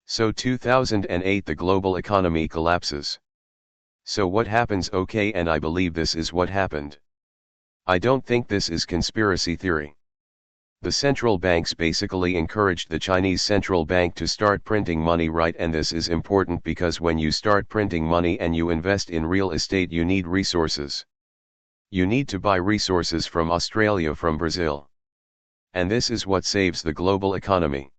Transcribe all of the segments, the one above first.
So 2008 the global economy collapses. So what happens? Okay, and I believe this is what happened. I don't think this is conspiracy theory. The central banks basically encouraged the Chinese central bank to start printing money, right? And this is important because when you start printing money and you invest in real estate, you need resources. You need to buy resources from Australia, from Brazil. And this is what saves the global economy.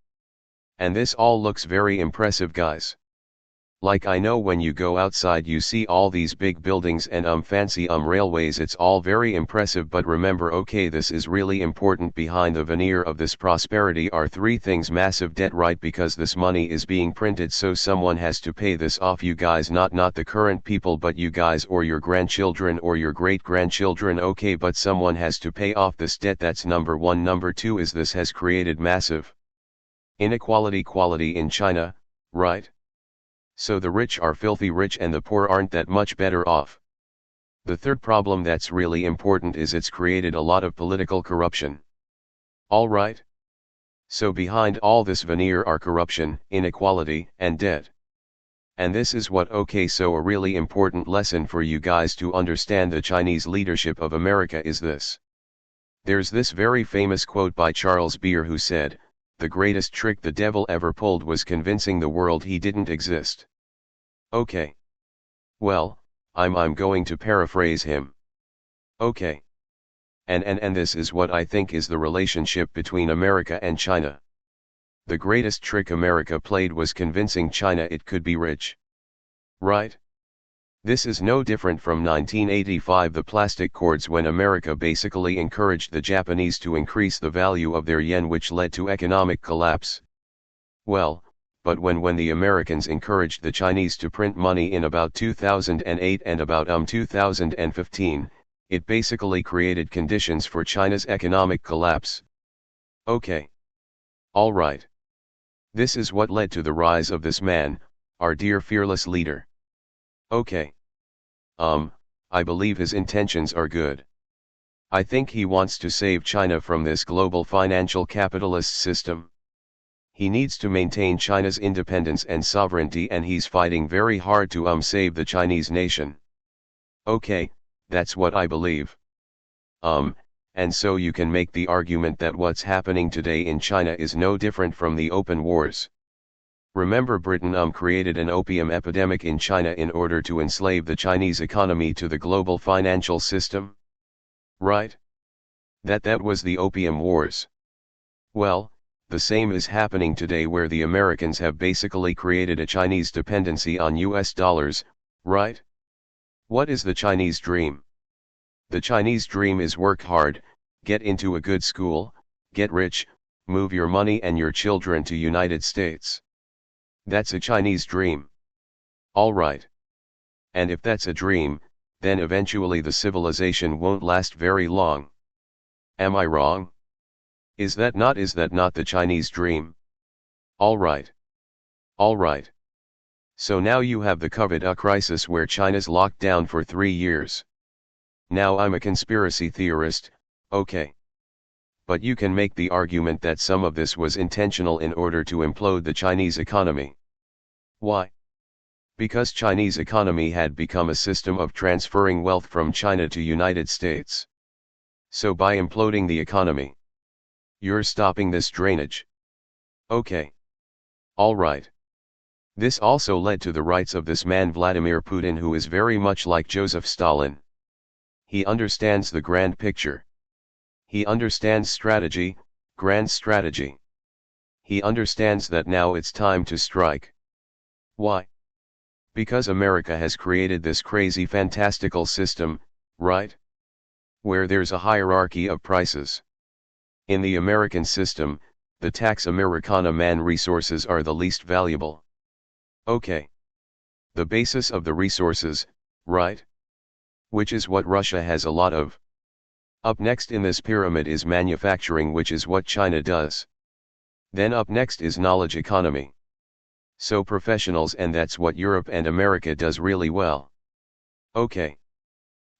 And this all looks very impressive, guys. Like, I know when you go outside you see all these big buildings and fancy railways, it's all very impressive, but remember, okay, this is really important. Behind the veneer of this prosperity are three things: massive debt, right? Because this money is being printed, so someone has to pay this off, you guys, not the current people, but you guys or your grandchildren or your great-grandchildren, okay, but someone has to pay off this debt. That's number one. Number two is this has created massive inequality in China, right? So the rich are filthy rich and the poor aren't that much better off. The third problem that's really important is it's created a lot of political corruption. Alright? So behind all this veneer are corruption, inequality, and debt. And this is what, okay, so a really important lesson for you guys to understand the Chinese leadership of America is this. There's this very famous quote by Charles Beer who said, "The greatest trick the devil ever pulled was convincing the world he didn't exist." Okay. Well, I'm going to paraphrase him. Okay. And this is what I think is the relationship between America and China. The greatest trick America played was convincing China it could be rich. Right? This is no different from 1985, the plastic cords, when America basically encouraged the Japanese to increase the value of their yen, which led to economic collapse. Well, but when the Americans encouraged the Chinese to print money in about 2008 and about 2015, it basically created conditions for China's economic collapse. Okay. Alright. This is what led to the rise of this man, our dear fearless leader. Okay. I believe his intentions are good. I think he wants to save China from this global financial capitalist system. He needs to maintain China's independence and sovereignty, and he's fighting very hard to save the Chinese nation. Okay, that's what I believe. And so you can make the argument that what's happening today in China is no different from the open wars. Remember, Britain created an opium epidemic in China in order to enslave the Chinese economy to the global financial system? Right? That was the Opium Wars. Well, the same is happening today, where the Americans have basically created a Chinese dependency on US dollars, right? What is the Chinese dream? The Chinese dream is work hard, get into a good school, get rich, move your money and your children to United States. That's a Chinese dream. Alright. And if that's a dream, then eventually the civilization won't last very long. Am I wrong? Is that not the Chinese dream? Alright. Alright. So now you have the COVID crisis where China's locked down for 3 years. Now I'm a conspiracy theorist, okay. But you can make the argument that some of this was intentional in order to implode the Chinese economy. Why? Because Chinese economy had become a system of transferring wealth from China to United States. So by imploding the economy, you're stopping this drainage. Okay. Alright. This also led to the rights of this man Vladimir Putin, who is very much like Joseph Stalin. He understands the grand picture. He understands strategy, grand strategy. He understands that now it's time to strike. Why? Because America has created this crazy fantastical system, right? Where there's a hierarchy of prices. In the American system, the Pax Americana man resources are the least valuable. Okay. The basis of the resources, right? Which is what Russia has a lot of. Up next in this pyramid is manufacturing, which is what China does. Then up next is knowledge economy. So professionals, and that's what Europe and America does really well. Okay.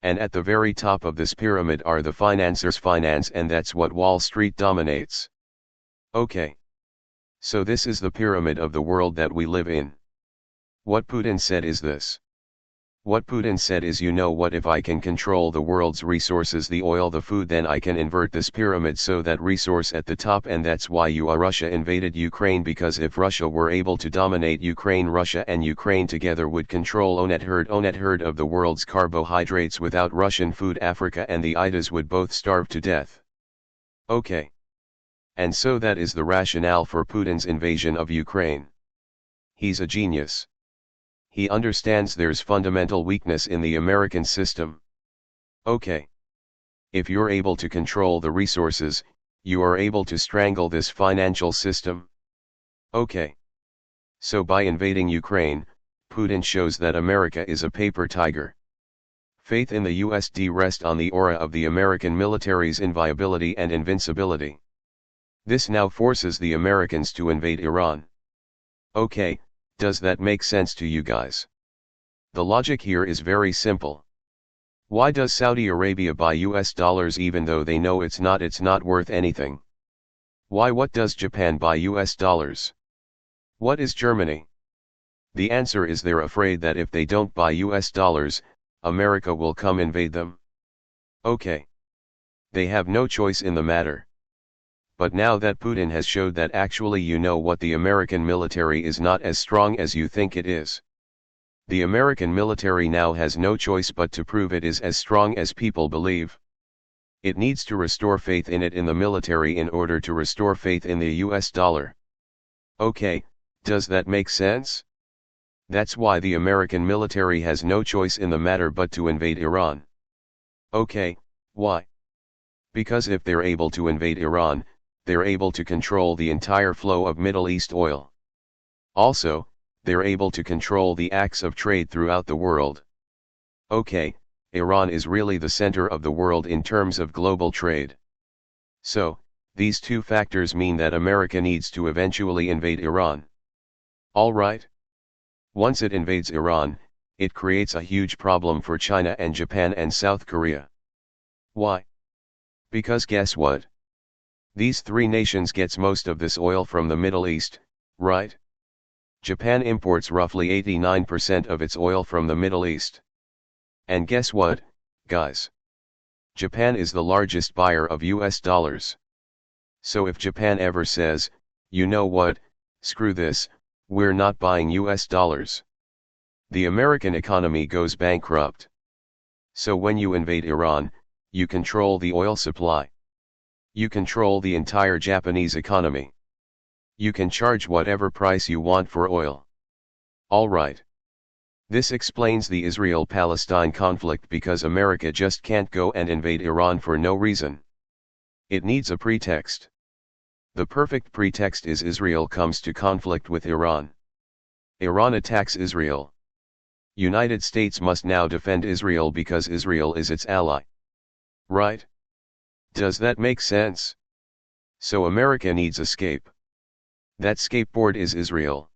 And at the very top of this pyramid are the financiers, finance, and that's what Wall Street dominates. Okay. So this is the pyramid of the world that we live in. What Putin said is this. What Putin said is, you know what, if I can control the world's resources, the oil, the food, then I can invert this pyramid so that resource at the top, and that's why Russia invaded Ukraine, because if Russia were able to dominate Ukraine, Russia and Ukraine together would control onet herd of the world's carbohydrates. Without Russian food, Africa and the Idas would both starve to death. Okay. And so that is the rationale for Putin's invasion of Ukraine. He's a genius. He understands there's fundamental weakness in the American system. Okay. If you're able to control the resources, you are able to strangle this financial system. Okay. So by invading Ukraine, Putin shows that America is a paper tiger. Faith in the USD rests on the aura of the American military's inviolability and invincibility. This now forces the Americans to invade Iran. Okay. Does that make sense to you guys? The logic here is very simple. Why does Saudi Arabia buy US dollars even though they know it's not worth anything? Why? What does Japan buy US dollars? What is Germany? The answer is they're afraid that if they don't buy US dollars, America will come invade them. Okay. They have no choice in the matter. But now that Putin has showed that actually, you know what, the American military is not as strong as you think it is. The American military now has no choice but to prove it is as strong as people believe. It needs to restore faith in it, in the military, in order to restore faith in the US dollar. Okay, does that make sense? That's why the American military has no choice in the matter but to invade Iran. Okay, why? Because if they're able to invade Iran, they're able to control the entire flow of Middle East oil. Also, they're able to control the acts of trade throughout the world. Okay, Iran is really the center of the world in terms of global trade. So, these two factors mean that America needs to eventually invade Iran. Alright? Once it invades Iran, it creates a huge problem for China and Japan and South Korea. Why? Because guess what? These three nations gets most of this oil from the Middle East, right? Japan imports roughly 89% of its oil from the Middle East. And guess what, guys? Japan is the largest buyer of US dollars. So if Japan ever says, you know what, screw this, we're not buying US dollars, the American economy goes bankrupt. So when you invade Iran, you control the oil supply. You control the entire Japanese economy. You can charge whatever price you want for oil. Alright. This explains the Israel-Palestine conflict, because America just can't go and invade Iran for no reason. It needs a pretext. The perfect pretext is Israel comes to conflict with Iran. Iran attacks Israel. United States must now defend Israel because Israel is its ally. Right? Does that make sense? So America needs escape. That skateboard is Israel.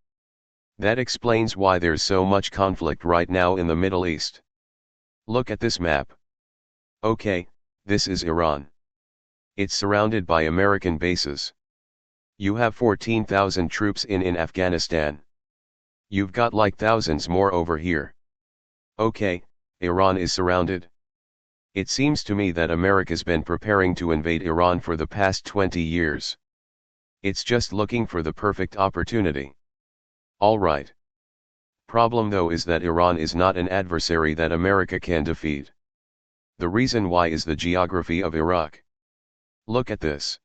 That explains why there's so much conflict right now in the Middle East. Look at this map. Okay, this is Iran. It's surrounded by American bases. You have 14,000 troops in Afghanistan. You've got like thousands more over here. Okay, Iran is surrounded. It seems to me that America's been preparing to invade Iran for the past 20 years. It's just looking for the perfect opportunity. Alright. Problem though is that Iran is not an adversary that America can defeat. The reason why is the geography of Iraq. Look at this.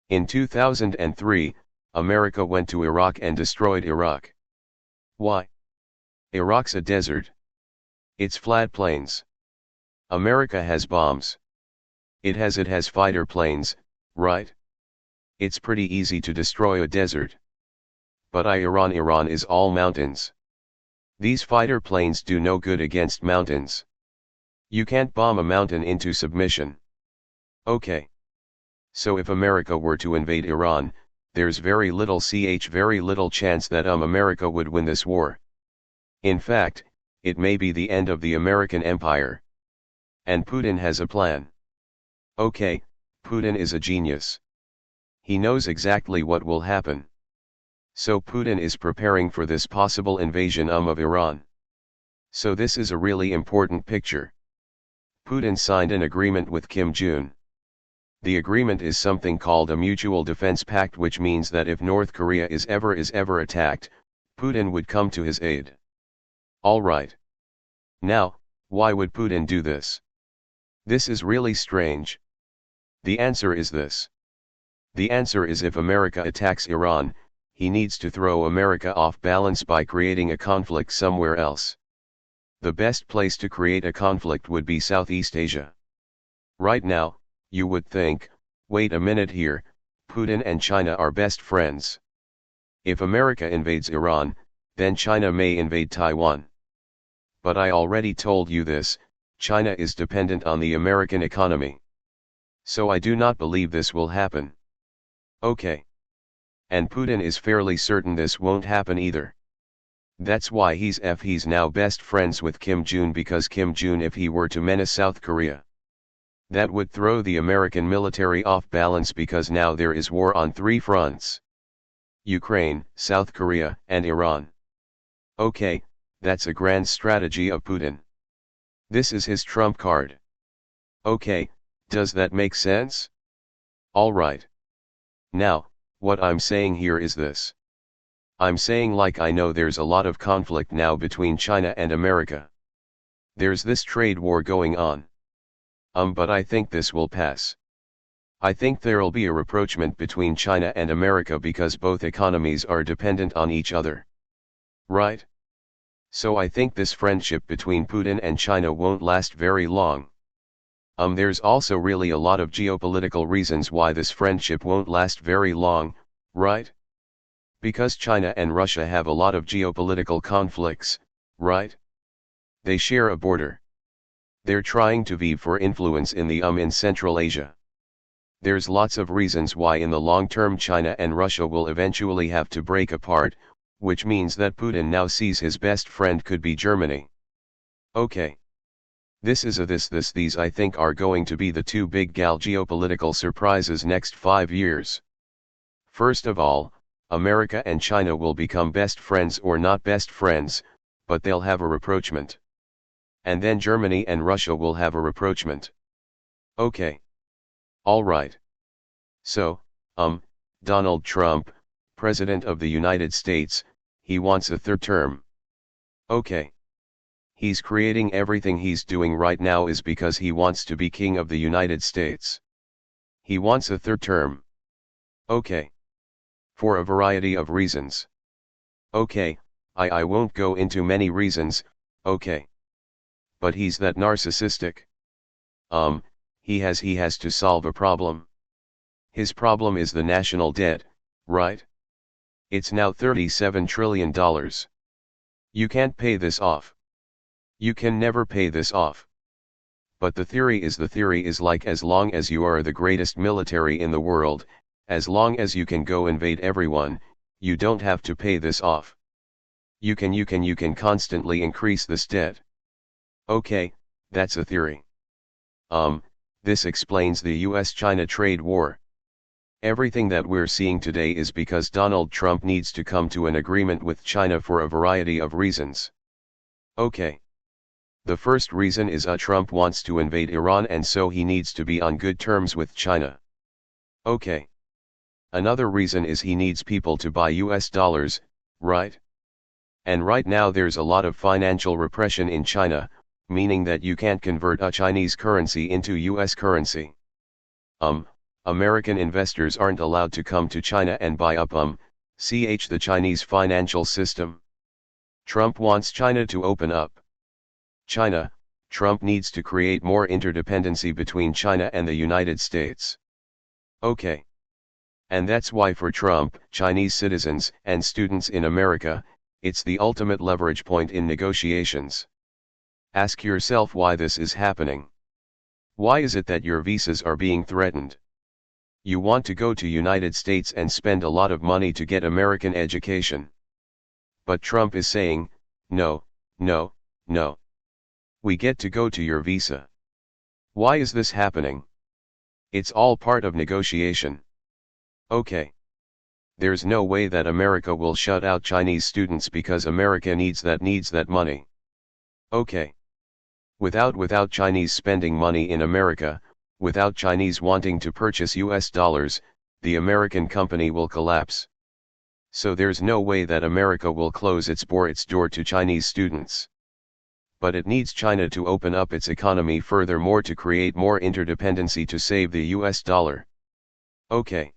In 2003, America went to Iraq and destroyed Iraq. Why? Iraq's a desert. It's flat plains. America has bombs. It has fighter planes, right? It's pretty easy to destroy a desert. But Iran is all mountains. These fighter planes do no good against mountains. You can't bomb a mountain into submission. Okay. So if America were to invade Iran, there's very little chance that America would win this war. In fact, it may be the end of the American empire. And Putin has a plan. Okay, Putin is a genius. He knows exactly what will happen. So Putin is preparing for this possible invasion of Iran. So this is a really important picture. Putin signed an agreement with Kim Jong-un. The agreement is something called a Mutual Defense Pact, which means that if North Korea is ever attacked, Putin would come to his aid. Alright. Now, why would Putin do this? This is really strange. The answer is this. The answer is if America attacks Iran, he needs to throw America off balance by creating a conflict somewhere else. The best place to create a conflict would be Southeast Asia. Right now, you would think, wait a minute here, Putin and China are best friends. If America invades Iran, then China may invade Taiwan. But I already told you this, China is dependent on the American economy. So I do not believe this will happen. Okay. And Putin is fairly certain this won't happen either. That's why he's now best friends with Kim Jong-un, because Kim Jong-un, if he were to menace South Korea, that would throw the American military off balance, because now there is war on 3 fronts: Ukraine, South Korea, and Iran. Okay, that's a grand strategy of Putin. This is his trump card. Okay, does that make sense? Alright. Now, what I'm saying here is this. I'm saying, like, I know there's a lot of conflict now between China and America. There's this trade war going on. But I think this will pass. I think there'll be a rapprochement between China and America because both economies are dependent on each other. Right? So I think this friendship between Putin and China won't last very long. There's also really a lot of geopolitical reasons why this friendship won't last very long, right? Because China and Russia have a lot of geopolitical conflicts, right? They share a border. They're trying to vie for influence in Central Asia. There's lots of reasons why in the long term China and Russia will eventually have to break apart, which means that Putin now sees his best friend could be Germany. Okay. These I think are going to be the 2 big geopolitical surprises next 5 years. First of all, America and China will become best friends, or not best friends, but they'll have a rapprochement. And then Germany and Russia will have a rapprochement. Okay. Alright. So, Donald Trump, President of the United States, he wants a 3rd term. Okay. He's creating everything he's doing right now is because he wants to be king of the United States. He wants a 3rd term. Okay. For a variety of reasons. Okay, I won't go into many reasons, okay. But he's that narcissistic. He has to solve a problem. His problem is the national debt, right? It's now $37 trillion. You can't pay this off. You can never pay this off. But the theory is like, as long as you are the greatest military in the world, as long as you can go invade everyone, you don't have to pay this off. You can constantly increase this debt. Okay, that's a theory. This explains the US-China trade war. Everything that we're seeing today is because Donald Trump needs to come to an agreement with China for a variety of reasons. Okay. The first reason is Trump wants to invade Iran, and so he needs to be on good terms with China. Okay. Another reason is he needs people to buy US dollars, right? And right now there's a lot of financial repression in China, meaning that you can't convert a Chinese currency into US currency. American investors aren't allowed to come to China and buy up the Chinese financial system. Trump wants China to open up. Trump needs to create more interdependency between China and the United States. Okay. And that's why for Trump, Chinese citizens and students in America, it's the ultimate leverage point in negotiations. Ask yourself why this is happening. Why is it that your visas are being threatened? You want to go to United States and spend a lot of money to get American education. But Trump is saying, no, no, no. We get to go to your visa. Why is this happening? It's all part of negotiation. Okay. There's no way that America will shut out Chinese students because America needs that money. Okay. Without Chinese spending money in America, without Chinese wanting to purchase US dollars, the American company will collapse. So there's no way that America will close its door to Chinese students. But it needs China to open up its economy furthermore to create more interdependency to save the US dollar. Okay.